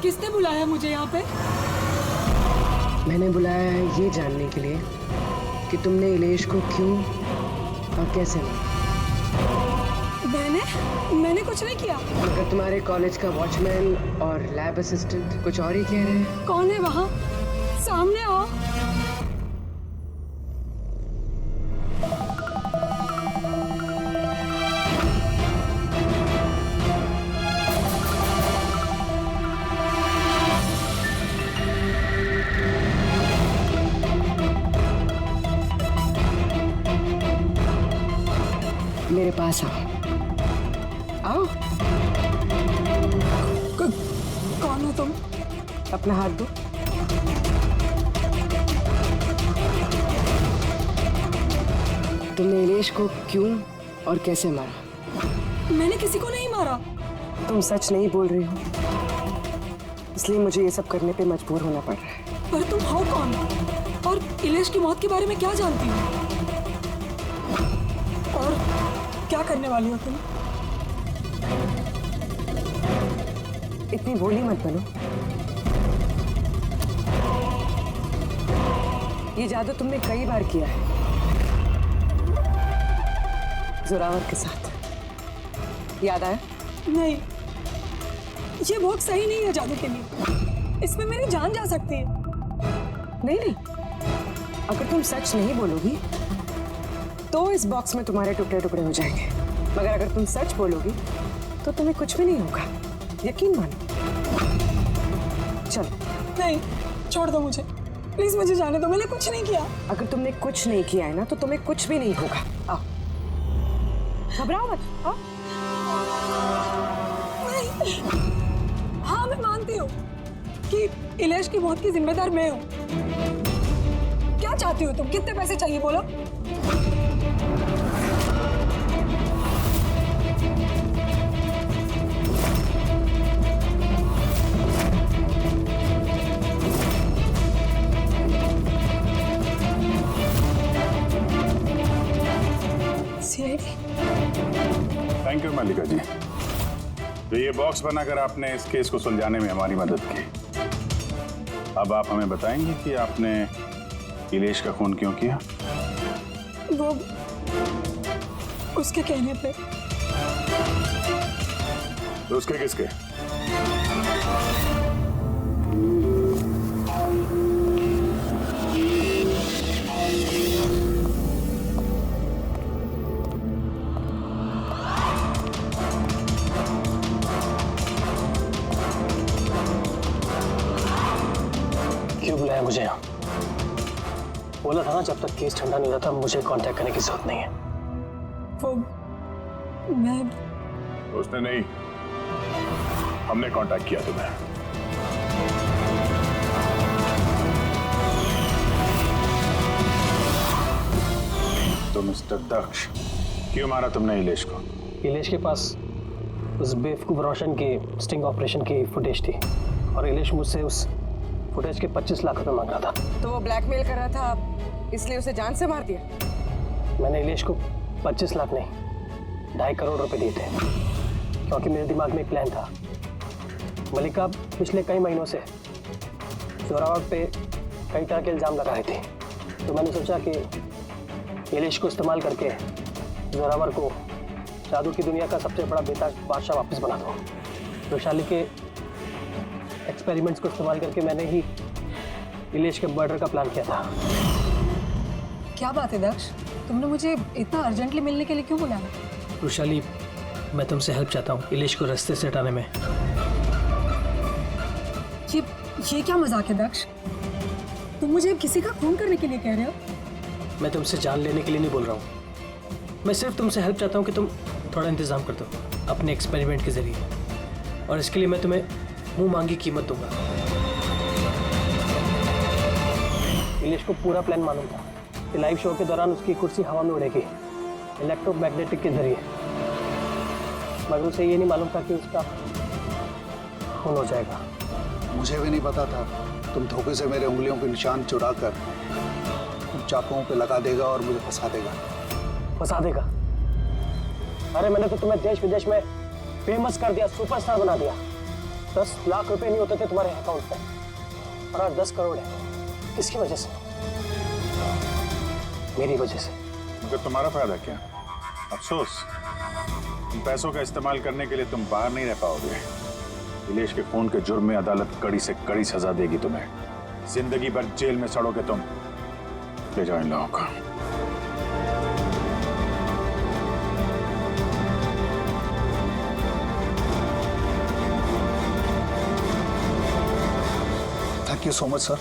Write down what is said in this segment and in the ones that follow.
किसने बुलाया मुझे यहाँ पे? मैंने बुलाया है ये जानने के लिए कि तुमने इलेश को क्यों और कैसे मारा। मैंने कुछ नहीं किया। मगर तुम्हारे कॉलेज का वॉचमैन और लैब असिस्टेंट कुछ और ही कह रहे हैं। कौन है वहाँ? सामने आओ। मेरे पास आओ। आओ। कौन हो तुम? अपना हाथ दो। तुमने इलेश को क्यों और कैसे मारा? मैंने किसी को नहीं मारा। तुम सच नहीं बोल रही हो, इसलिए मुझे ये सब करने पे मजबूर होना पड़ रहा है। पर तुम हो कौन और इलेश की मौत के बारे में क्या जानती हो? और क्या करने वाली हो तुम? इतनी भोली मत बनो। ये जादू तुमने कई बार किया है जोरावर के साथ, याद आया? नहीं, ये बहुत सही नहीं है जादू के लिए। इसमें मेरी जान जा सकती है। नहीं नहीं, अगर तुम सच नहीं बोलोगी तो इस बॉक्स में तुम्हारे टुकड़े टुकड़े हो जाएंगे, मगर अगर तुम सच बोलोगी तो तुम्हें कुछ भी नहीं होगा, यकीन मानो। चलो। नहीं, छोड़ दो मुझे, प्लीज मुझे जाने दो। मैंने कुछ नहीं किया। अगर तुमने कुछ नहीं किया है ना तो तुम्हें कुछ भी नहीं होगा। आओ, घबराओ मत। आओ। नहीं। हाँ, मैं मानती हूँ कि इलेश की मौत की जिम्मेदार मैं हूँ। क्या चाहती हो तुम? कितने पैसे चाहिए बोलो? थैंक यू मल्लिका जी, तो ये बॉक्स बनाकर आपने इस केस को सुलझाने में हमारी मदद की। अब आप हमें बताएंगे कि आपने इलेश का खून क्यों किया? वो उसके कहने पे। तो उसके किसके? क्यों बुलाया मुझे यहाँ? बोला था ना जब तक केस ठंडा नहीं होता मुझे कांटेक्ट करने की जरूरत नहीं है। वो मैं उसने नहीं, हमने कांटेक्ट किया तुम्हें। तो मिस्टर दक्ष, क्यों मारा तुमने इलेश को? इलेश के पास उस बेवकूफ रोशन के स्टिंग ऑपरेशन की फुटेज थी और इलेश मुझसे उस फुटेज के 25 लाख रुपए मांग रहा था। तो वो ब्लैकमेल कर रहा था, इसलिए उसे जान से मार दिया? मैंने इलेश को 25 लाख नहीं 2.5 करोड़ रुपए दिए थे, क्योंकि मेरे दिमाग में एक प्लान था। मल्लिका पिछले कई महीनों से जोरावर पे कई तरह के इल्ज़ाम लगा रही थी, तो मैंने सोचा कि इलेश को इस्तेमाल करके जोरावर को जादू की दुनिया का सबसे बड़ा बेताज बादशाह वापस बना दूँ। वैशाली के एक्सपेरिमेंट्स को इस्तेमाल करके मैंने ही इलेश के मर्डर का प्लान किया था। क्या बात है दक्ष, तुमने मुझे इतना अर्जेंटली मिलने के लिए क्यों बुलाया? वैशाली, मैं तुमसे हेल्प चाहता हूँ इलेश को रास्ते से हटाने में। ये क्या मजाक है दक्ष? तुम मुझे किसी का खून करने के लिए कह रहे हो? मैं तुमसे जान लेने के लिए नहीं बोल रहा हूँ, मैं सिर्फ तुमसे हेल्प चाहता हूँ कि तुम थोड़ा इंतजाम कर दो अपने एक्सपेरिमेंट के जरिए, और इसके लिए मैं तुम्हें मुंह मांगी कीमत दूंगा। इलेश को पूरा प्लान मालूम था कि लाइव शो के दौरान उसकी कुर्सी हवा में उड़ेगी इलेक्ट्रोमैग्नेटिक के जरिए, मगर उसे ये नहीं मालूम था कि उसका खून हो जाएगा। मुझे भी नहीं पता था तुम धोखे से मेरे उंगलियों के निशान चुराकर तुम चाकुओं पे लगा देगा और मुझे फंसा देगा। फंसा देगा? अरे मैंने तो तुम्हें देश विदेश में फेमस कर दिया, सुपरस्टार बना दिया। 10 लाख रुपए नहीं होते थे तुम्हारे अकाउंट पे, और आज 10 करोड़ है। किसकी वजह से? मेरी वजह से। मगर तुम्हारा फायदा क्या? अफसोस, इन पैसों का इस्तेमाल करने के लिए तुम बाहर नहीं रह पाओगे। इलेश के खून के जुर्म में अदालत कड़ी से कड़ी सजा देगी तुम्हें। जिंदगी भर जेल में सड़ोगे तुम। ले जाओ इन लोगों को। Thank you so much sir.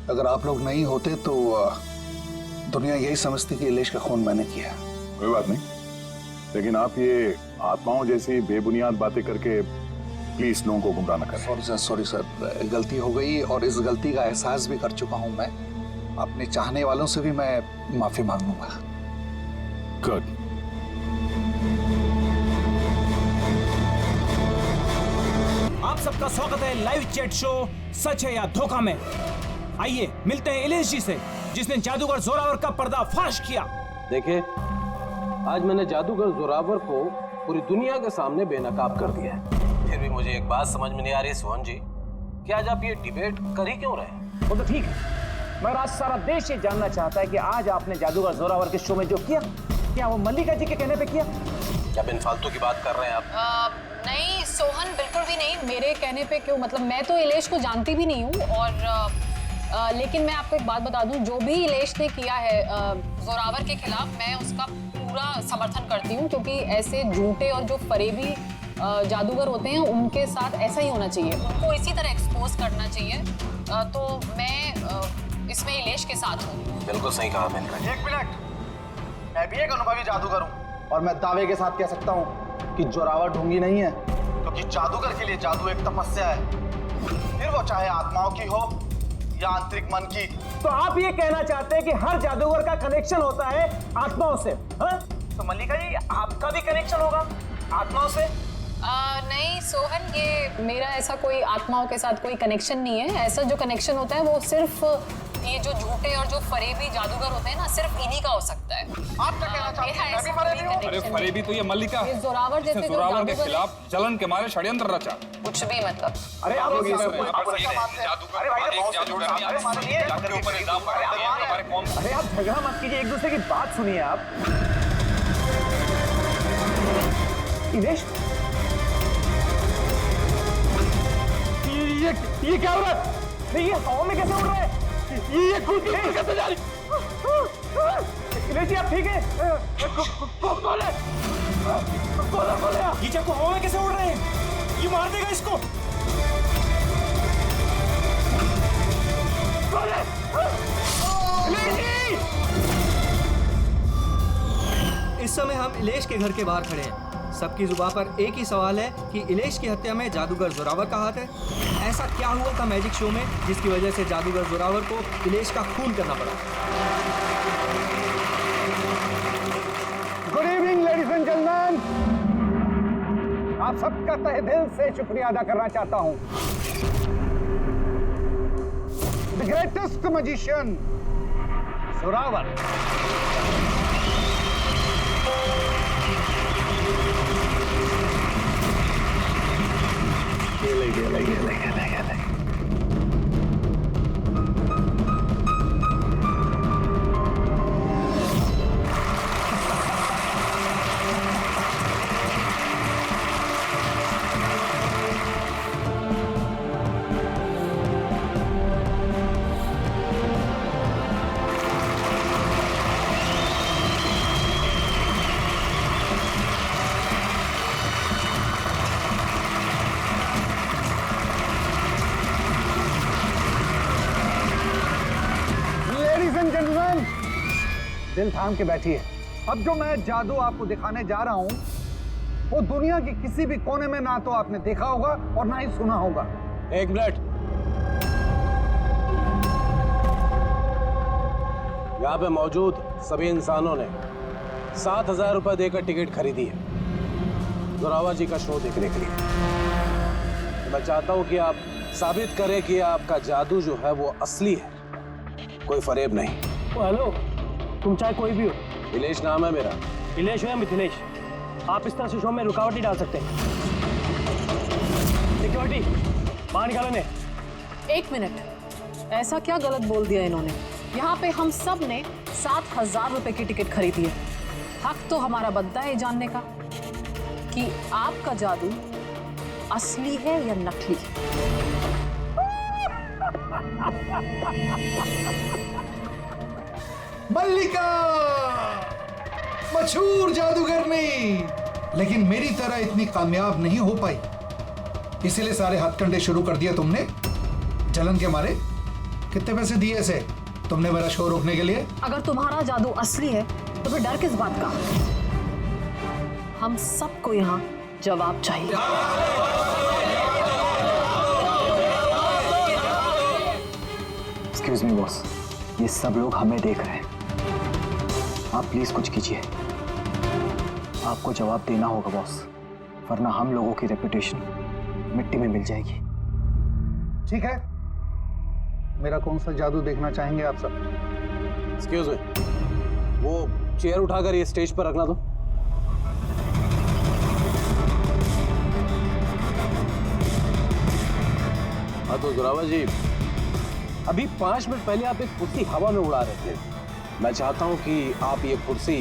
अगर आप लोग नहीं होते तो दुनिया यही समझती कि इलेश का खून मैंने किया। कोई बात नहीं, लेकिन आप ये आत्माओं जैसी बेबुनियाद बातें करके प्लीज लोगों को गुमराह न करें। सॉरी सर, गलती हो गई और इस गलती का एहसास भी कर चुका हूं मैं। अपने चाहने वालों से भी मैं माफी मांग लूंगा। गुड। आप सबका स्वागत है लाइव चैट शो सच है या धोखा में। आइए मिलते हैं इलेश जी से, जिसने जादूगर जोरावर का पर्दाफाश किया। देखिए, आज मैंने जादूगर जोरावर को पूरी दुनिया के सामने बेनकाब कर दिया है। फिर भी मुझे एक बात समझ में नहीं आ रही सोहन जी, कि आज आप ये डिबेट कर ही क्यों रहे? वो तो ठीक है, मगर आज सारा देश ये जानना चाहता है कि आज आपने जादूगर जोरावर के शो में जो किया, क्या वो मल्लिका जी के कहने पे किया? क्या बिन फालतू की बात कर रहे हैं आप? नहीं सोहन, बिल्कुल भी नहीं। मेरे कहने पे क्यों? मतलब मैं तो इलेश को जानती भी नहीं हूँ, और लेकिन मैं आपको एक बात बता दूं, जो भी इलेश ने किया है जोरावर के खिलाफ, मैं उसका पूरा समर्थन करती हूँ, क्योंकि ऐसे झूठे और जो फरेबी जादूगर होते हैं उनके साथ ऐसा ही होना चाहिए, उनको इसी तरह एक्सपोज करना चाहिए। तो मैं इसमें इलेश के साथ हूँ। बिल्कुल सही कहा मैंने। एक मिनट, मैं भी एक अनुभवी जादूगर हूँ और मैं दावे के साथ कह सकता हूँ कि जोरावर ढोंगी नहीं है, क्योंकि जादूगर के लिए जादू एक तपस्या है, फिर वो चाहे आत्माओं की हो या आंतरिक मन की। तो आप ये कहना चाहते हैं कि हर जादूगर का कनेक्शन होता है आत्माओं से? हाँ? तो मल्लिका जी, आपका भी कनेक्शन होगा आत्माओं से? नहीं सोहन, ये मेरा ऐसा कोई आत्माओं के साथ कोई कनेक्शन नहीं है। ऐसा जो कनेक्शन होता है वो सिर्फ ये जो झूठे और जो फरेबी जादूगर होते हैं ना, सिर्फ इन्हीं का हो सकता है। आप क्या कहना चाहते हैं? मैं भी फरेबी हूँ? अरे फरेबी तो ये मल्लिका ये जोरावर जैसे जो जोरावर के जादूगर खिलाफ जलन के मारे षड्यंत्र रचा। कुछ भी मतलब। अरे आप लोग अरे आप झगड़ा मत कीजिए, एक दूसरे की बात सुनिए। आप इलेश, ये क्या हो रहा है? नहीं, ये हवा में कैसे उड़ रहा है? ये खुद कैसे जा रही? इलेश जी, आप ठीक है? कौन है? कौन है? ये चाकू हवा में कैसे उड़ रहे हैं? ये मार देगा इसको। कौन है? इलेश जी! इस समय हम इलेश के घर के बाहर खड़े हैं। सबकी जुबान पर एक ही सवाल है कि इलेश की हत्या में जादूगर जोरावर का हाथ है। ऐसा क्या हुआ था मैजिक शो में जिसकी वजह से जादूगर जोरावर को इलेश का खून करना पड़ा? Good evening ladies and gentleman, आप सबका तहे दिल से शुक्रिया अदा करना चाहता हूं। द ग्रेटेस्ट मैजिशियन जोरावर दिल थाम के बैठिए। अब जो मैं जादू आपको दिखाने जा रहा हूं वो दुनिया के किसी भी कोने में ना तो आपने देखा होगा और ना ही सुना होगा। एक मिनट, यहाँ पे मौजूद सभी इंसानों ने 7,000 रुपए देकर टिकट खरीदी है जोरावर जी का शो देखने के लिए। मैं चाहता हूं कि आप साबित करें कि आपका जादू जो है वो असली है, कोई फरेब नहीं। हेलो, तुम चाहे कोई भी हो, इलेश नाम है मेरा। इलेश हो या मिथिलेश, आप इस तरह से शो में रुकावट नहीं डाल सकते। देखिए सिक्योरिटी बाहर निकालो इन्हें। एक मिनट, ऐसा क्या गलत बोल दिया इन्होंने? यहाँ पे हम सब ने 7,000 रुपए की टिकट खरीदी है। हक तो हमारा बनता है जानने का कि आपका जादू असली है या नकली। मल्लिका मशहूर जादूगरनी, लेकिन मेरी तरह इतनी कामयाब नहीं हो पाई, इसीलिए सारे हथकंडे शुरू कर दिए तुमने जलन के मारे। कितने पैसे दिए इसे तुमने मेरा शो रोकने के लिए? अगर तुम्हारा जादू असली है तो फिर डर किस बात का? हम सबको यहाँ जवाब चाहिए। एक्सक्यूज मी बॉस, ये सब लोग हमें देख रहे हैं। आप प्लीज कुछ कीजिए। आपको जवाब देना होगा बॉस, वरना हम लोगों की रेपुटेशन मिट्टी में मिल जाएगी। ठीक है, मेरा कौन सा जादू देखना चाहेंगे आप सब? एक्सक्यूज मी, वो चेयर उठाकर ये स्टेज पर रखना दो। हाँ तो जोरावर जी, अभी 5 मिनट पहले आप एक कुर्सी हवा में उड़ा रहे थे। मैं चाहता हूं कि आप ये कुर्सी,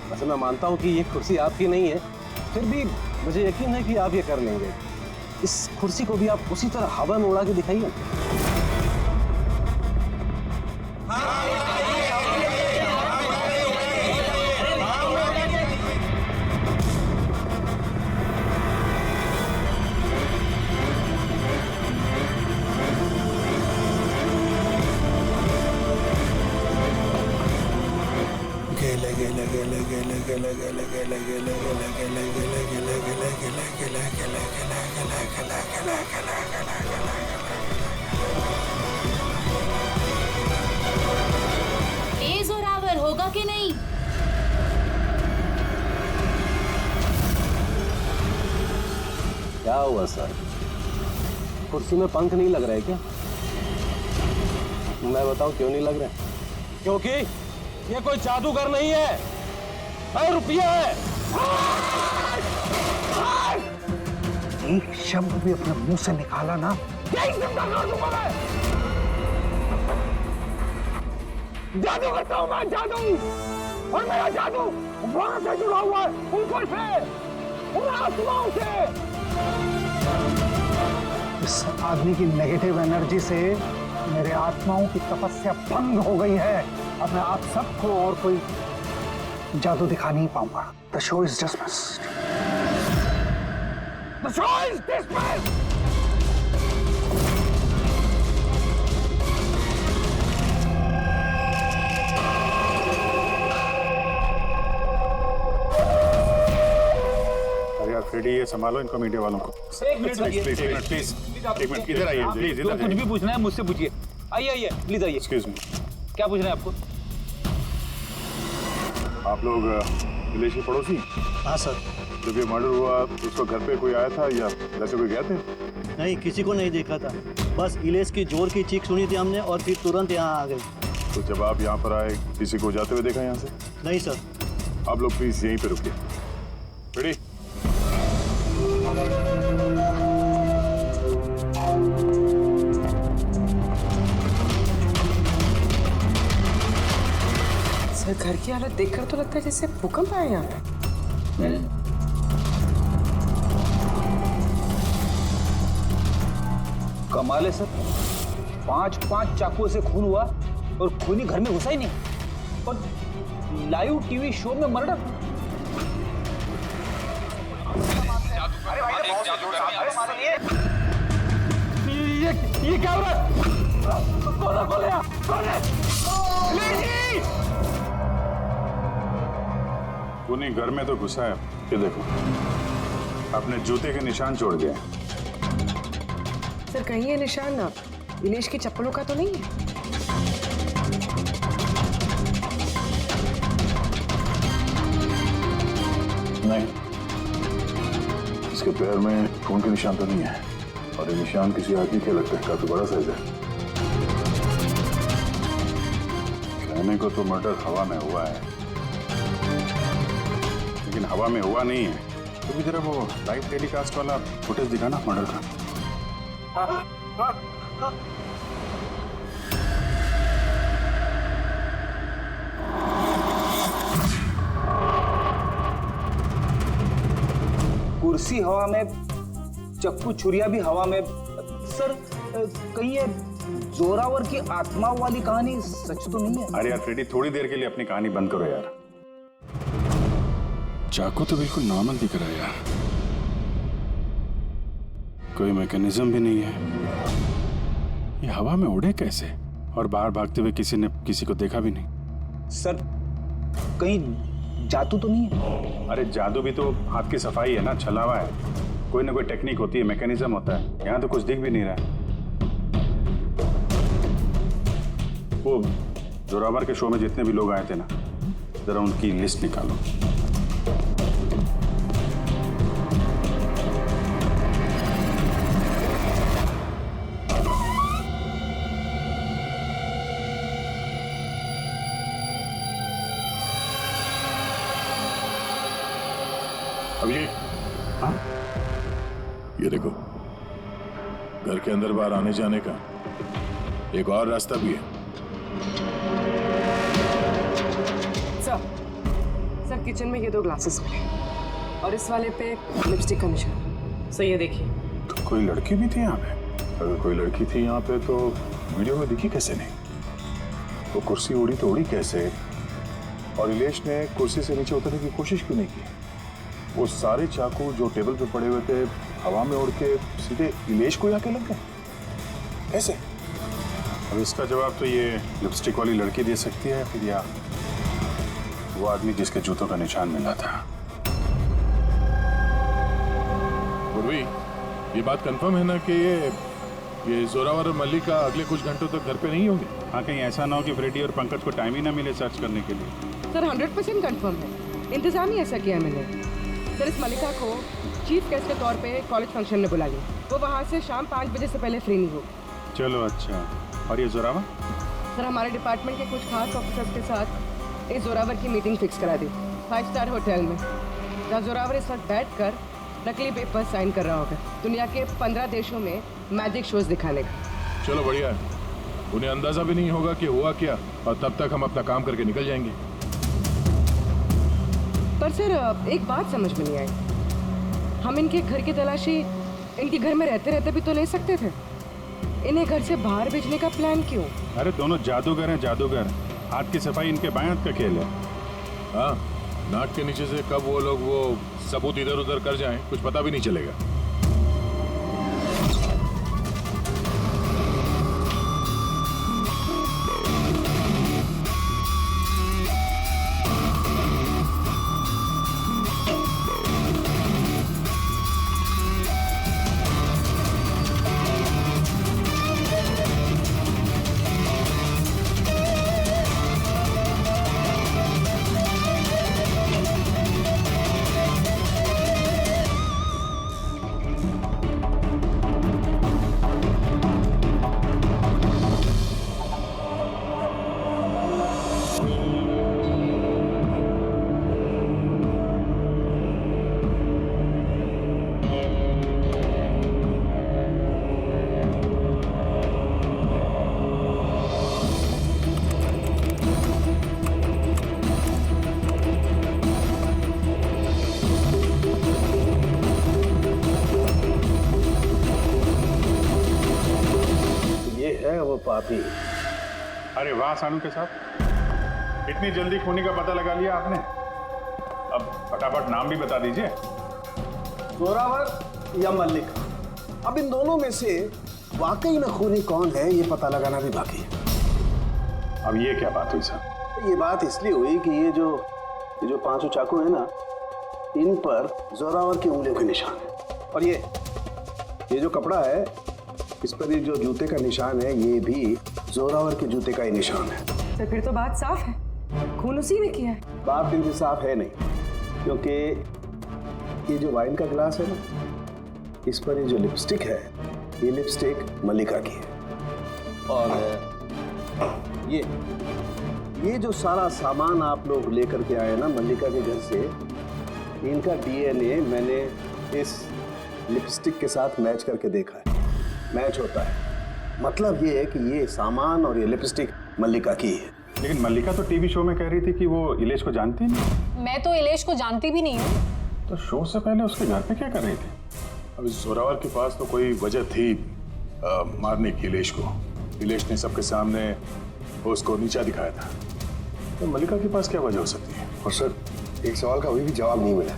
वैसे मैं मानता हूं कि ये कुर्सी आपकी नहीं है, फिर भी मुझे यकीन है कि आप ये कर लेंगे। इस कुर्सी को भी आप उसी तरह हवा में उड़ा के दिखाइए। ए जोरावर होगा कि नहीं? क्या हुआ सर, कुर्सी में पंख नहीं लग रहा है क्या? मैं बताऊं क्यों नहीं लग रहा है? क्योंकि ये कोई जादूगर नहीं है, रुपया है। एक शब्द भी अपने मुंह से निकाला ना, जादू करता हूं मैं, जादू, और मेरा जादू वहां से जुड़ा हुआ है, ऊपर से, आसमां से। इस आदमी की नेगेटिव एनर्जी से मेरे आत्माओं की तपस्या भंग हो गई है। अब मैं आप सबको और कोई जादू दिखा नहीं पाऊंगा। The show is dismissed. The show is dismissed. अरे यार फ्रेडी, ये संभालो इनको, मीडिया वालों को। एक मिनट प्लीज एक मिनट इधर आइए, प्लीज इधर कुछ भी पूछना है मुझसे पूछिए। आइए प्लीज आइए। एक्सक्यूज मी, क्या पूछना है आपको? आप लोग विलेज के पड़ोसी? हाँ सर। जब ये मर्डर हुआ तो उस वक्त घर पे कोई आया था या वैसे कोई गए थे? नहीं, किसी को नहीं देखा था, बस इलेश की जोर की चीख सुनी थी हमने और फिर तुरंत यहाँ आ गए। तो जब आप यहाँ पर आए, किसी को जाते हुए देखा यहाँ से? नहीं सर। आप लोग प्लीज यहीं पे रुकिए। रेडी? सर, घर की हालत देखकर तो लगता है जैसे भूकंप आया यहाँ पे। कमाल है सर, 5 चाकुओं से खून हुआ और खूनी घर में घुसा ही नहीं, और लाइव टीवी शो में मर्डर। ये क्या हो रहा है? कौन है? खूनी घर में तो घुसा है, ये देखो अपने जूते के निशान छोड़ दिए। सर, कहीं ये निशान ना इलेश की चप्पलों का तो नहीं है? नहीं, इसके पैर में खून के निशान तो नहीं है, और ये निशान किसी आदमी के लगता है, काफी बड़ा साइज है। कहने को तो मर्डर हवा में हुआ है, लेकिन हवा में हुआ नहीं है, तुम जरा वो लाइव टेलीकास्ट वाला फुटेज दिखाना मर्डर का। कुर्सी हवा में, चक्कू छुरिया भी हवा में। सर कहीं ये जोरावर की आत्माओं वाली कहानी सच तो नहीं है? अरे यार फ्रेडी, थोड़ी देर के लिए अपनी कहानी बंद करो यार। चाकू तो बिल्कुल नॉर्मल दिख रहा है यार, कोई मैकेनिज्म भी नहीं है। ये हवा में उड़े कैसे और बाहर भागते हुए किसी ने किसी को देखा भी नहीं। सर कहीं जादू तो नहीं है? अरे जादू भी तो हाथ की सफाई है ना, छलावा है। कोई ना कोई टेक्निक होती है, मैकेनिज्म होता है। यहाँ तो कुछ दिख भी नहीं रहा है। वो जोरावर के शो में जितने भी लोग आए थे ना, जरा उनकी लिस्ट निकालो। अभिषेक, हाँ? ये देखो, घर के अंदर बाहर आने जाने का एक और रास्ता भी है। सर किचन में ये 2 ग्लासेस मिले और इस वाले पे लिपस्टिक का निशान। सही है, देखिए। तो कोई लड़की भी थी यहाँ पे? अगर कोई लड़की थी यहाँ पे तो वीडियो में दिखी कैसे नहीं? तो कुर्सी उड़ी तो उड़ी कैसे? और इलेश ने कुर्सी से नीचे उतरने की कोशिश क्यों नहीं की? वो सारे चाकू जो टेबल पे पड़े हुए थे हवा में उड़ के सीधे इलेश को आके लग गए कैसे? अब इसका जवाब तो ये लिपस्टिक वाली लड़की दे सकती है, फिर या वो आदमी जिसके जूतों का निशान मिला था। पूर्वी, ये बात कंफर्म है ना कि ये जोरावर और मल्लिका अगले कुछ घंटों तक घर पे नहीं होंगे? हाँ, कहीं ऐसा ना हो कि फ्रेडी और पंकज को टाइम ही ना मिले सर्च करने के लिए। सर 100% कंफर्म है, इंतजाम ही ऐसा किया मैंने। सर इस मल्लिका को चीफ गेस्ट के तौर पे कॉलेज फंक्शन में बुला लिया। वो वहाँ से शाम 5 बजे से पहले फ्री नहीं होगी। चलो अच्छा। और ये जोरावर? सर हमारे डिपार्टमेंट के कुछ खास ऑफिसर्स के साथ इस जोरावर की मीटिंग फिक्स करा दी 5 स्टार होटल में, जहाँ जोरावर इस वक्त बैठ कर नकली पेपर साइन कर रहा होगा दुनिया के 15 देशों में मैजिक शोज दिखाने का। चलो बढ़िया है, उन्हें अंदाजा भी नहीं होगा कि हुआ क्या, और तब तक हम अपना काम करके निकल जाएंगे। पर सर एक बात समझ में नहीं आई, हम इनके घर की तलाशी इनके घर में रहते रहते भी तो ले सकते थे, इन्हें घर से बाहर भेजने का प्लान क्यों? अरे दोनों जादूगर हैं, जादूगर। हाथ की सफाई इनके बाएं हाथ का खेल है। हाँ, नाक के नीचे से कब वो लोग वो सबूत इधर उधर कर जाएं कुछ पता भी नहीं चलेगा। पापी। अरे वाह सानू के साथ, इतनी जल्दी खूनी का पता लगा लिया आपने। अब फटाफट नाम भी बता दीजिए। जोरावर या मल्लिका, अब इन दोनों में से वाकई में खूनी कौन है ये पता लगाना भी बाकी है। अब ये क्या बात हुई सर? ये बात इसलिए हुई कि ये जो 5 चाकू है ना, इन पर जोरावर की उंगलियों के निशान है, और ये जो कपड़ा है इस पर ये जो जूते का निशान है ये भी जोरावर के जूते का ही निशान है। तो फिर तो बात साफ है, खून उसी ने किया है। बात फिर भी साफ है नहीं, क्योंकि ये जो वाइन का गिलास है ना, इस पर ये जो लिपस्टिक है ये लिपस्टिक मल्लिका की है, और ये जो सारा सामान आप लोग लेकर के आए ना मल्लिका के घर से, इनका डीएनए मैंने इस लिपस्टिक के साथ मैच करके देखा है, मैच होता है। मतलब ये है कि ये सामान और ये लिपस्टिक मल्लिका की है। लेकिन मल्लिका तो टीवी शो में कह रही थी कि वो इलेश को जानती नहीं। मैं तो इलेश को जानती भी नहीं हूँ। तो शो से पहले उसके घर पे क्या कर रही थी? अब इस जोरावर के पास तो कोई वजह थी मारने की इलेश को। इलेश ने सबके सामने उसको नीचा दिखाया था, तो मल्लिका के पास क्या वजह हो सकती है? और सर, एक सवाल का अभी भी जवाब नहीं मिला।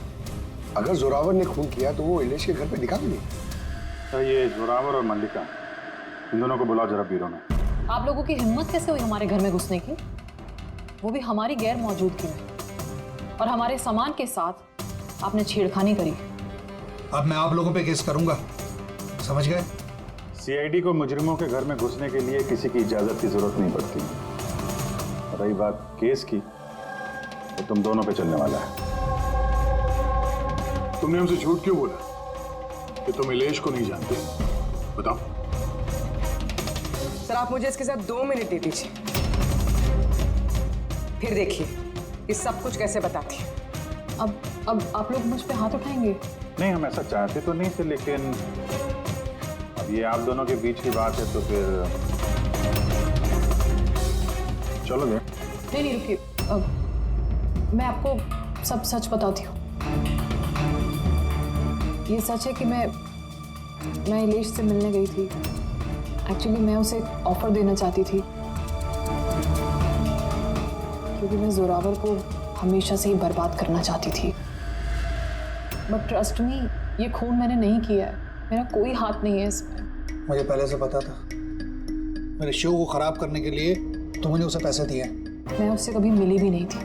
अगर जोरावर ने खून किया तो वो इलेश के घर पे दिखा भी नहीं। तो ये जोरावर और मल्लिका, इन दोनों को बुलाओ जरा ब्यूरो में। आप लोगों की हिम्मत कैसे हुई हमारे घर में घुसने की, वो भी हमारी गैर मौजूदगी में, और हमारे सामान के साथ आपने छेड़खानी करी। अब मैं आप लोगों पे केस करूंगा, समझ गए? सीआईडी को मुजरिमों के घर में घुसने के लिए किसी की इजाजत की जरूरत नहीं पड़ती। रही बात केस की, तो तुम दोनों पे चलने वाला है। तुमने हमसे झूठ क्यों बोला कि तुम इलेश को नहीं जानते? बताओ। सर, आप मुझे इसके साथ 2 मिनट दे दीजिए, फिर देखिए ये सब कुछ कैसे बताती है। अब आप लोग मुझ पे हाथ उठाएंगे? नहीं, हम ऐसा चाहते तो नहीं थे, लेकिन अब ये आप दोनों के बीच की बात है तो फिर चलोगे? नहीं रुकिए, मैं आपको सब सच बताती हूँ। ये सच है कि मैं इलेश से मिलने गई थी। एक्चुअली मैं उसे ऑफर देना चाहती थी, क्योंकि मैं जोरावर को हमेशा से ही बर्बाद करना चाहती थी। बट ट्रस्ट मी, ये खून मैंने नहीं किया है, मेरा कोई हाथ नहीं है इसमें। मुझे पहले से पता था। मेरे शो को खराब करने के लिए तुमने उसे पैसे दिए। मैं उससे कभी मिली भी नहीं थी।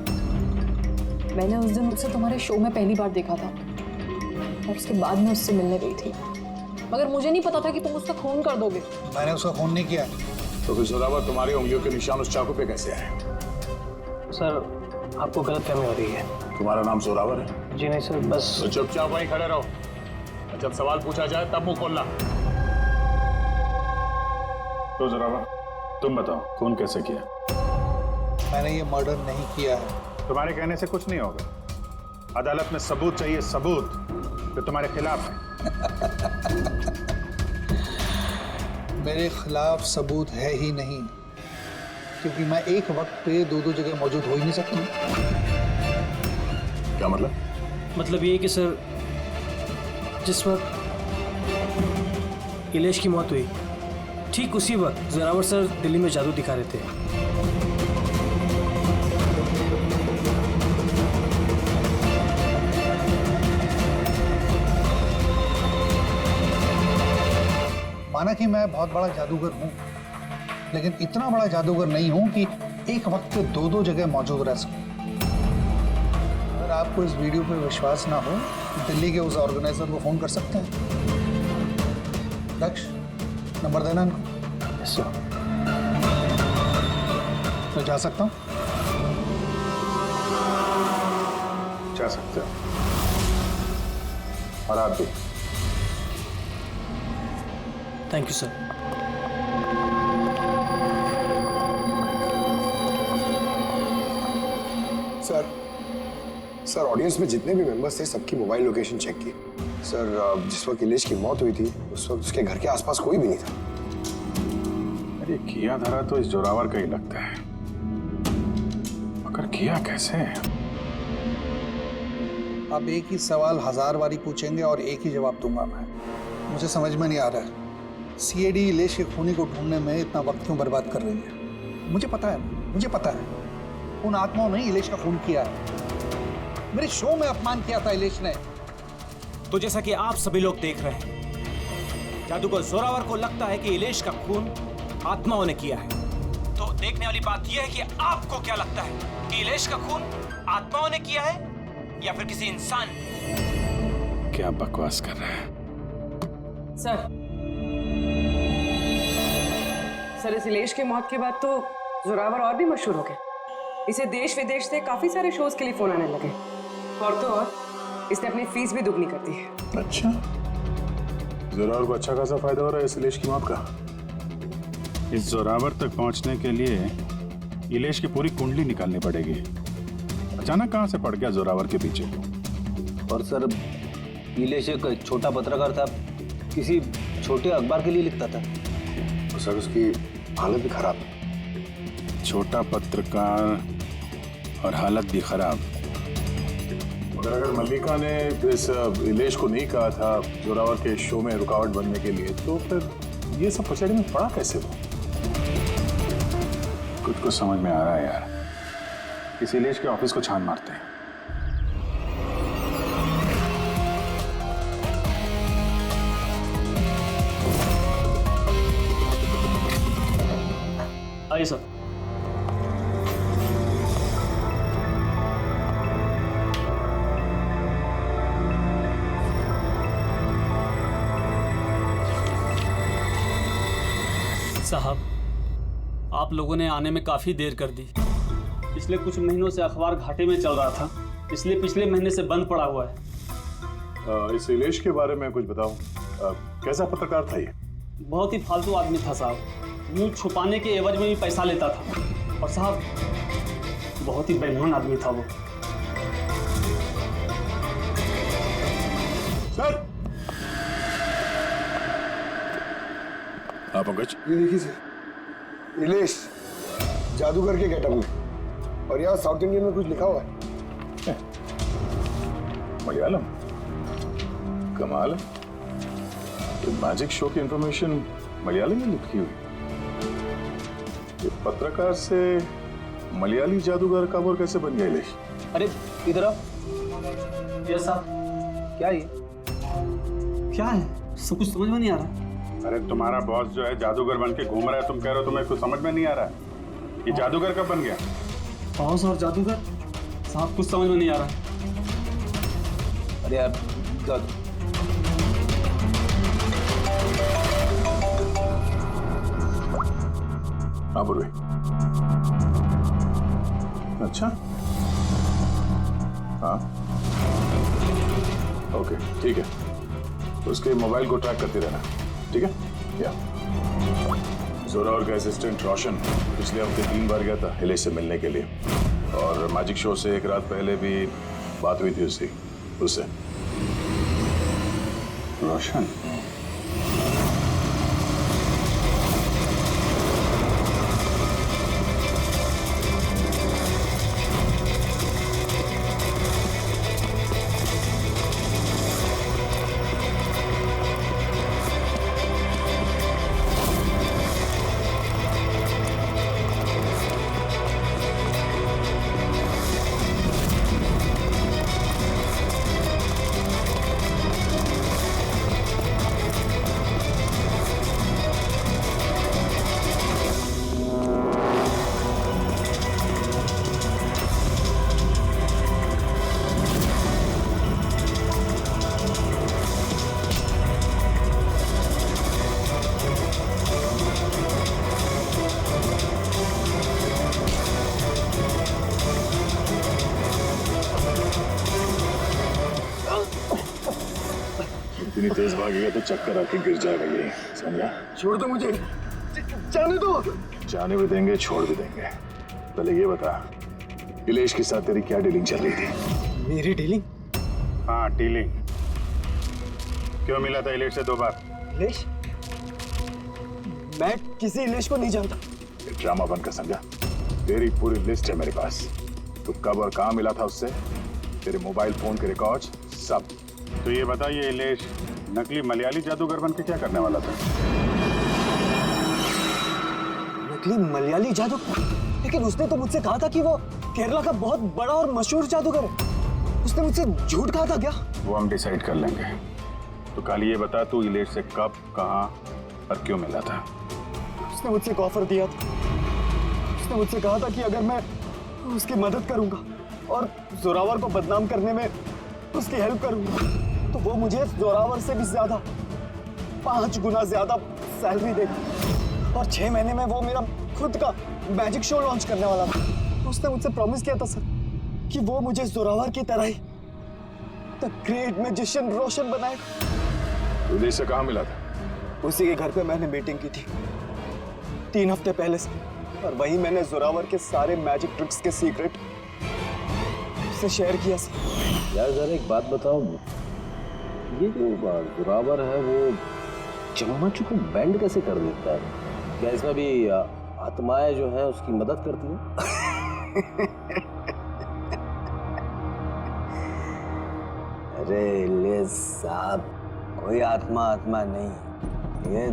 मैंने उस दिन उसे तुम्हारे शो में पहली बार देखा था, और उसके बाद मैं उससे मिलने गई थी। मगर मुझे नहीं पता था कि तुम उसका खून कर दोगे। मैंने उसका खून नहीं किया। तो फिर जोरावर तुम्हारी उंगलियों के निशान उस चाकू पे कैसे आए? सर, आपको गलतफहमी हो रही है। तुम्हारा नाम जोरावर है? जी नहीं सर, बस। तो चुपचाप वहीं खड़े रहो, जब सवाल पूछा जाए तब मुंह खोलना। तो जोरावर, तुम बताओ, खून कैसे किया? मैंने ये मर्डर नहीं किया है। तुम्हारे कहने से कुछ नहीं होगा। अदालत में सबूत चाहिए, सबूत जो तुम्हारे खिलाफ है। मेरे खिलाफ सबूत है ही नहीं, क्योंकि मैं एक वक्त पे 2 जगह मौजूद हो ही नहीं सकता। क्या मतलब? मतलब ये कि सर, जिस वक्त इलेश की मौत हुई, ठीक उसी वक्त जोरावर सर दिल्ली में जादू दिखा रहे थे। माना कि मैं बहुत बड़ा जादूगर हूँ, लेकिन इतना बड़ा जादूगर नहीं हूँ कि एक वक्त पे 2 जगह मौजूद रह सकूं। अगर आपको इस वीडियो पे विश्वास ना हो, दिल्ली के उस ऑर्गेनाइजर को फोन कर सकते हैं। लक्ष्य, नंबर देना इनको। Yes sir. मैं जा सकता हूँ? जा सकते हो। और आप भी। Thank you sir. Sir, audience में जितने भी मेंबर्स थे सबकी मोबाइल लोकेशन चेक की। सर, जिस वक्त इलेश की मौत हुई थी उस वक्त उसके घर के आसपास कोई भी नहीं था। अरे किया धरा तो इस जोरावर का ही लगता है, मगर किया कैसे? अब एक ही सवाल 1000 बारी पूछेंगे और एक ही जवाब दूंगा मैं। मुझे समझ में नहीं आ रहा है सीआईडी इलेश के खूनी को ढूंढने में इतना वक्त क्यों बर्बाद कर रही है। मुझे पता है उन आत्माओं ने इलेश का खून किया है। मेरे शो में अपमान किया था इलेश ने। तो जैसा कि आप सभी लोग देख रहे हैं, जादूगर जोरावर को लगता है कि इलेश का खून आत्माओं ने किया है। तो देखने वाली बात यह है कि आपको क्या लगता है कि इलेश का खून आत्माओं ने किया है या फिर किसी इंसान ने? क्या बकवास कर रहा है सर, इस इलेश की मौत के बाद तो जोरावर और भी मशहूर हो गए। इसे देश विदेश से काफी सारे शोज के लिए फोन आने लगे, और तो और इसने अपनी फीस भी दुगनी कर दी है। अच्छा, जोरावर को अच्छा खासा फायदा हो रहा है इस इलेश की मौत का। इस जोरावर तक पहुंचने के लिए इलेश की पूरी कुंडली निकालनी पड़ेगी। अचानक कहां से पड़ गया जोरावर के पीछे? और सर नीलेश एक छोटा पत्रकार था, किसी छोटे अखबार के लिए लिखता था। तो सर उसकी हालत भी खराब है। छोटा पत्रकार और हालत भी खराब। मगर अगर मल्लिका ने इस इलेश को नहीं कहा था जोरावर के शो में रुकावट बनने के लिए, तो फिर ये सब पछाड़ी में पड़ा कैसे वो? कुछ समझ में आ रहा है यार। इस इलेश के ऑफिस को छान मारते हैं। आइए सर। साहब, आप लोगों ने आने में काफी देर कर दी। पिछले कुछ महीनों से अखबार घाटे में चल रहा था, इसलिए पिछले महीने से बंद पड़ा हुआ है। इस इलेश के बारे में कुछ बताओ। कैसा पत्रकार था ये? बहुत ही फालतू आदमी था साहब। न्यूज छुपाने के एवज में भी पैसा लेता था। और साहब बहुत ही बेईमान आदमी था वो। सर पंकज, ये देखिए सर, इलेश जादूगर के गेटअप में, और यहाँ साउथ इंडियन में कुछ लिखा हुआ है। मलयालम, कमाल है। तो मैजिक शो की इंफॉर्मेशन मलयालम में लिखी हुई। ये पत्रकार से मलयाली जादूगर कब और कैसे बन गया इलेश? अरे इधर आओ। यस साहब। क्या ये? क्या है? सब कुछ समझ में नहीं आ रहा। अरे तुम्हारा बॉस जो है जादूगर बन के घूम रहा है, तुम कह रहे हो तुम्हें कुछ समझ में नहीं आ रहा है। ये जादूगर कब बन गया? बॉस और जादूगर साहब कुछ समझ में नहीं आ रहा। अरे यार हाँ बोलो। अच्छा हाँ ओके ठीक है, उसके मोबाइल को ट्रैक करते रहना, ठीक है? या जोरावर का असिस्टेंट रोशन पिछले हफ्ते 3 बार गया था इलेश से मिलने के लिए, और मैजिक शो से एक रात पहले भी बात हुई थी उससे। रोशन? इतनी तेज भागेगा तो चक्कर आके गिर जाएगा ये, समझा? छोड़ दो मुझे, जाने दो। जाने भी देंगे, छोड़ भी देंगे। पहले ये बता, इलेश के साथ तेरी क्या डीलिंग चल रही थी? मेरी डीलिंग? हाँ डीलिंग। क्यों मिला था इलेश से 2 बार? इलेश? मैं किसी इलेश को नहीं जानता। ड्रामा बंद कर, समझा? तेरी पूरी लिस्ट है मेरे पास। तो कब और कहाँ मिला था उससे, तेरे मोबाइल फोन के रिकॉर्ड्स सब। तो ये बता, ये इलेश नकली मलयाली जादूगर बन के क्या करने वाला था? नकली मलयाली जादू? लेकिन उसने तो मुझसे कहा था कि वो केरला का बहुत बड़ा और मशहूर जादूगर है। उसने मुझसे झूठ कहा था क्या? वो हम डिसाइड कर लेंगे। तो कल ये बता, तू इलेश से कब, कहाँ और क्यों मिला था? उसने मुझसे एक ऑफर दिया था। उसने मुझसे कहा था कि अगर मैं उसकी मदद करूंगा और जोरावर को बदनाम करने में उसकी हेल्प करूंगा, तो वो मुझे जोरावर से भी ज्यादा 5 गुना ज्यादा सैलरी देगा, और 6 महीने में वो मेरा खुद का मैजिक शो लॉन्च करने वाला था। उसने मुझसे प्रॉमिस किया था सर कि वो मुझे जोरावर की तरह ही द ग्रेट मैजिशियन रोशन बनाएगा। इलेश से कहाँ मिला था? उसी के घर पे मैंने मीटिंग की थी 3 हफ्ते पहले से, और वही मैंने जोरावर के सारे मैजिक ट्रिक्स के सीक्रेट उससे शेयर किया सर। यार जरा एक बात बताओ, ये जो जोरावर है वो चम्मच को बैंड कैसे कर देता है? क्या इसमें भी आत्माएं जो है उसकी मदद करती हैं? अरे इलियास साहब, कोई आत्मा नहीं, ये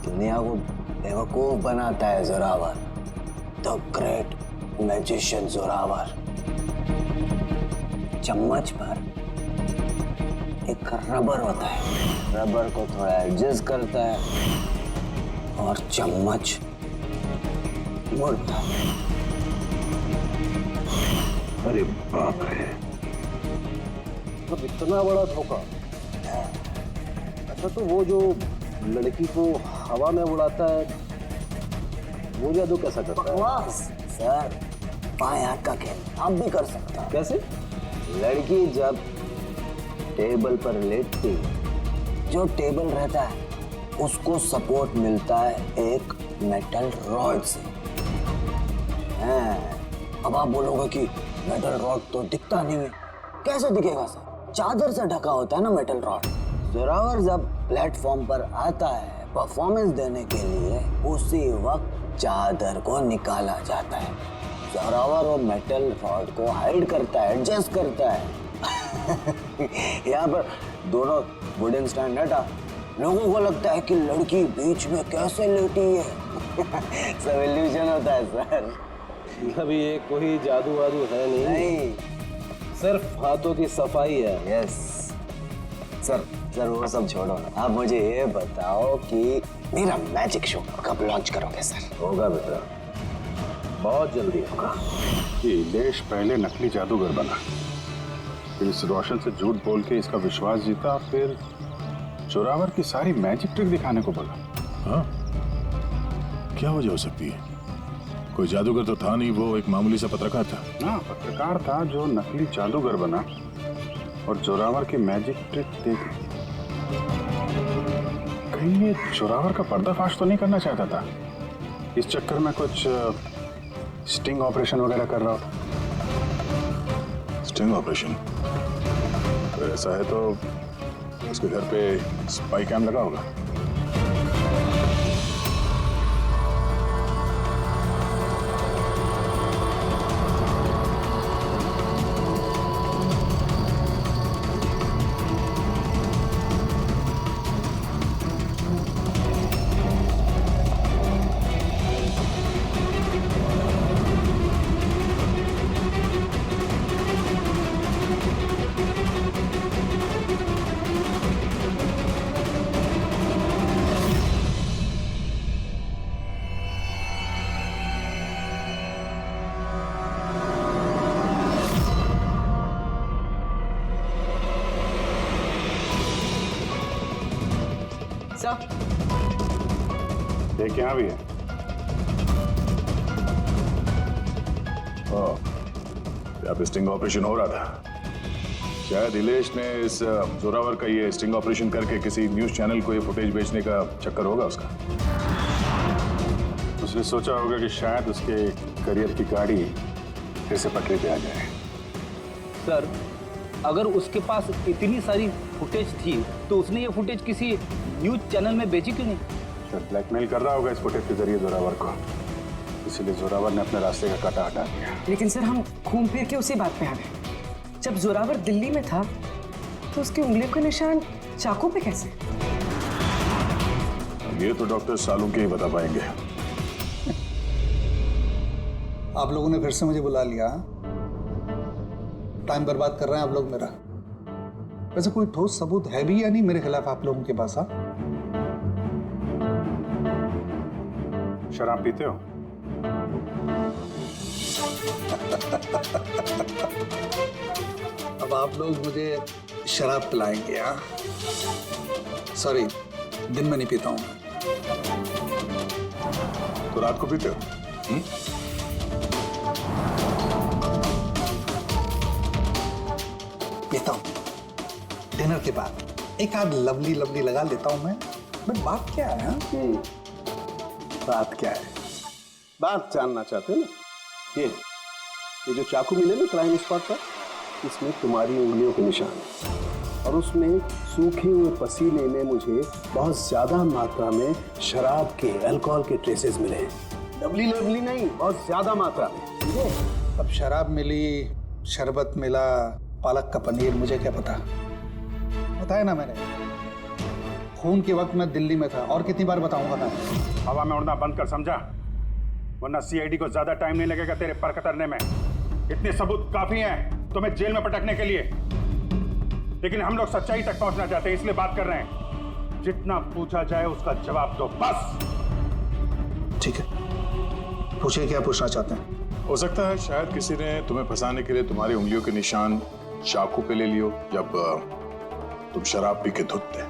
दुनिया को बेवकूफ बनाता है Zorawar, the great magician Zorawar. चम्मच पर एक रबर होता है, रबर को थोड़ा एडजस्ट करता है और चम्मच मुड़ता है। अरे बाप रे, मतलब इतना बड़ा धोखा। अच्छा, तो वो जो लड़की को हवा में उड़ाता है वो जादू कैसा करता है? बकवास सर, बाएं हाथ का खेल आप भी कर सकते हैं। कैसे? लड़की जब टेबल पर लेटती, जो टेबल रहता है उसको सपोर्ट मिलता है एक मेटल रॉड से। अब आप बोलोगे कि मेटल रॉड तो दिखता नहीं है, कैसे दिखेगा सर? चादर से ढका होता है ना मेटल रॉड। जोरावर जब प्लेटफॉर्म पर आता है परफॉर्मेंस देने के लिए, उसी वक्त चादर को निकाला जाता है। जोरावर वो मेटल रॉड को हाइड करता है, एडजस्ट करता है। यहाँ पर दोनों वुडन स्टैंड हटा, लोगों को लगता है कि लड़की बीच में कैसे लेटी है। सब इल्यूजन होता है सर। अभी ये कोई जादू वादू है नहीं, सिर्फ हाथों की सफाई है। यस सर, वो सब छोड़ो ना, आप मुझे ये बताओ कि मेरा मैजिक शो कब लॉन्च करोगे सर? होगा बेटा, बहुत जल्दी होगा। कि इलेश पहले नकली जादूगर बना, फिर इस रोशन से झूठ बोल के इसका विश्वास जीता, फिर जोरावर की सारी मैजिक ट्रिक दिखाने को बोला। हाँ, क्या वजह हो सकती है? कोई जादूगर तो था नहीं, वो एक मामूली सा पत्रकार था। हाँ, पत्रकार था जो नकली जादूगर बना और जोरावर की मैजिक ट्रिक देख ली। कहीं ये जोरावर का पर्दाफाश तो नहीं करना चाहता था? इस चक्कर में कुछ स्टिंग ऑपरेशन वगैरह कर रहा हो? Sting operation? तो ऐसा है तो उसके घर पे स्पाई कैम लगा होगा। देख, यहाँ भी है। यहाँ पे स्टिंग ऑपरेशन हो रहा था। शायद इलेश ने इस जोरावर का ये स्टिंग ऑपरेशन करके किसी न्यूज चैनल को ये फुटेज बेचने का चक्कर होगा उसका। उसने सोचा होगा कि शायद उसके करियर की गाड़ी फिर से पटरी पे आ जाए। सर, अगर उसके पास इतनी सारी फुटेज थी तो उसने ये फुटेज किसी न्यूज चैनल में बेची क्यों नहीं? तो ब्लैकमेल कर रहा होगा इस फुटेज के जरिए जोरावर को, इसीलिए जोरावर ने अपने रास्ते का कांटा हटा दिया। लेकिन सर, हम घूम फिर के उसी बात पे आ गए। जब जोरावर दिल्ली में था तो उसकी उंगलियों के निशान चाकू पे कैसे? ये तो डॉक्टर सालू के ही बता पाएंगे। आप लोगों ने फिर से मुझे बुला लिया। टाइम बर्बाद कर रहे हैं आप लोग मेरा। वैसे कोई ठोस सबूत है भी या नहीं मेरे खिलाफ आप लोगों के पास? शराब पीते हो? अब आप लोग मुझे शराब पिलाएंगे? हाँ, सॉरी, दिन में नहीं पीता हूं। तो रात को पीते हो? पीता हूं डिनर के बाद। एक आध लवली लगा लेता हूं मैं। बट बात क्या है? हाँ? बात क्या है? बात जानना चाहते हो ना? ये जो चाकू मिले ना क्राइम स्पॉट पर, इसमें तुम्हारी उंगलियों के निशान है और उसमें सूखे हुए पसीने में मुझे बहुत ज्यादा मात्रा में शराब के अल्कोहल के ट्रेसेस मिले हैं। डबली लेबली नहीं, बहुत ज्यादा मात्रा में। समझे? अब शराब मिली, शरबत मिला, पालक का पनीर, मुझे क्या पता। बताया ना मैंने, खून के वक्त मैं दिल्ली में था, और कितनी बार बताऊंगा मैं। हवा में उड़ना बंद कर, समझा? वरना सीआईडी को ज्यादा टाइम नहीं लगेगा तेरे पर कतरने में। इतने सबूत काफी हैं तुम्हें जेल में पटकने के लिए, लेकिन हम लोग सच्चाई तक पहुंचना चाहते हैं, इसलिए बात कर रहे हैं। जितना पूछा जाए उसका जवाब दो, बस। ठीक है, पूछिए क्या पूछना चाहते हैं। हो सकता है शायद किसी ने तुम्हें फंसाने के लिए तुम्हारी उंगलियों के निशान चाकू पे ले लियो जब तुम शराब पी के धुत थे।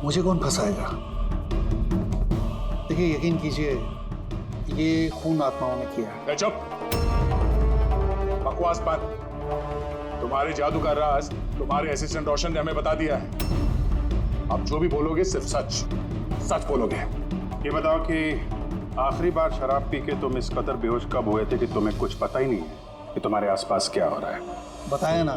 मुझे कौन फंसाएगा? देखिए, यकीन कीजिए, ये खून आत्माओं ने किया है। चुप, बकवास बंद। तुम्हारे जादू का राज तुम्हारे असिस्टेंट रोशन ने हमें बता दिया है। आप जो भी बोलोगे सिर्फ सच बोलोगे। ये बताओ कि आखिरी बार शराब पी के तुम इस कदर बेहोश कब हुए थे कि तुम्हें कुछ पता ही नहीं है कि तुम्हारे आसपास क्या हो रहा है? बताया ना,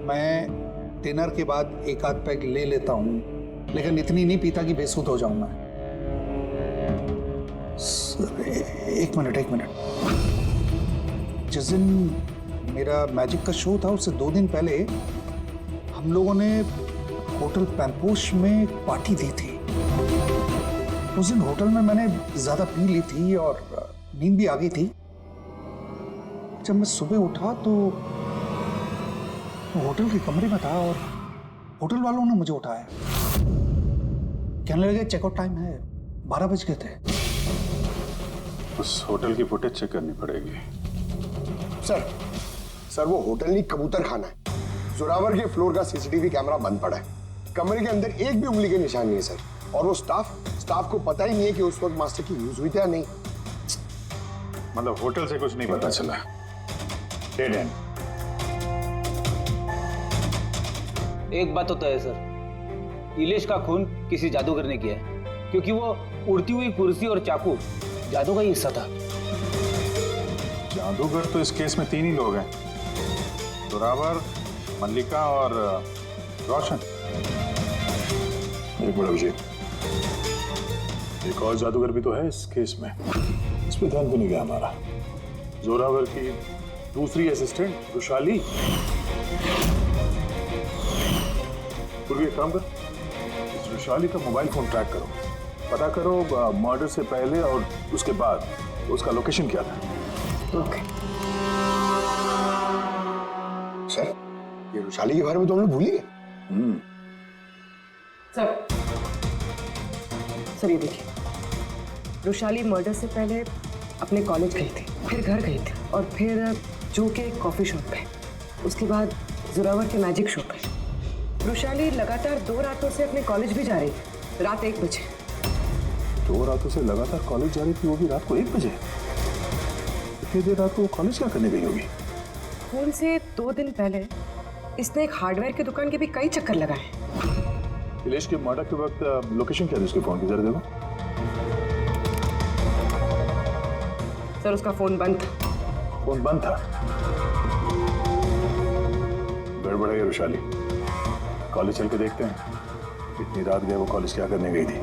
मैं डिनर के बाद एक आध पैग ले लेता हूँ, लेकिन इतनी नहीं पीता कि बेसुध हो जाऊं मैं। एक मिनट। जिस दिन मेरा मैजिक का शो था उससे 2 दिन पहले हम लोगों ने होटल पैम्पोश में एक पार्टी दी थी। उस दिन होटल में मैंने ज्यादा पी ली थी और नींद भी आ गई थी। जब मैं सुबह उठा तो होटल के कमरे में था और होटल वालों ने मुझे उठाया। कहने लगे चेकआउट टाइम है, 12 बज गए थे। उस होटल की फुटेज चेक करनी पड़ेगी। सर वो होटल नहीं, कबूतर खाना है। जोरावर के फ्लोर का सीसीटीवी कैमरा बंद पड़ा है। कमरे के अंदर एक भी उंगली के निशान नहीं है सर। और वो स्टाफ को पता ही नहीं है कि उस वक्त मास्टर की यूज हुई थी या नहीं। मतलब होटल से कुछ नहीं पता चला? Dead and. एक बात तो तय है सर, इलेश का खून किसी जादूगर ने किया है, क्योंकि वो उड़ती हुई कुर्सी और चाकू जादू का ही हिस्सा था। जादूगर तो इस केस में 3 ही लोग हैं, जोरावर, मल्लिका और रोशन। एक मिनट विजय, एक और जादूगर भी तो है इस केस में, इस पे ध्यान क्यों नहीं गया हमारा? जोरावर की दूसरी असिस्टेंट रुशाली। पूर्वी एक काम कर, इस रुशाली का मोबाइल फोन ट्रैक करो, पता करो मर्डर से पहले और उसके बाद उसका लोकेशन क्या था। ओके सर, ये रुशाली के बारे में तो हम लोग भूल ही गए। सर ये देखिए, रुशाली मर्डर से पहले अपने कॉलेज गई थी, फिर घर गई थी और फिर जो के कॉफी शॉप पे, उसके बाद जोरावर के मैजिक शो पे। रुशाली लगातार 2 रातों से अपने कॉलेज भी जा रही थी, रात 1 बजे। 2 रातों से लगातार कॉलेज जा रही थी, वो भी रात को 1 बजे? इतनी देर रात को वो कॉलेज क्या करने गई होगी? खून से 2 दिन पहले इसने एक हार्डवेयर की दुकान के भी कई चक्कर लगाए। इलेश के मर्डर के वक्त लोकेशन क्या थी उसके फोन की, जरा देखो। सर उसका फोन बंद था। फोन बंद था? गड़बड़ है रुशाली, कॉलेज चल के देखते हैं। इतनी रात गए वो कॉलेज क्या करने गई थी।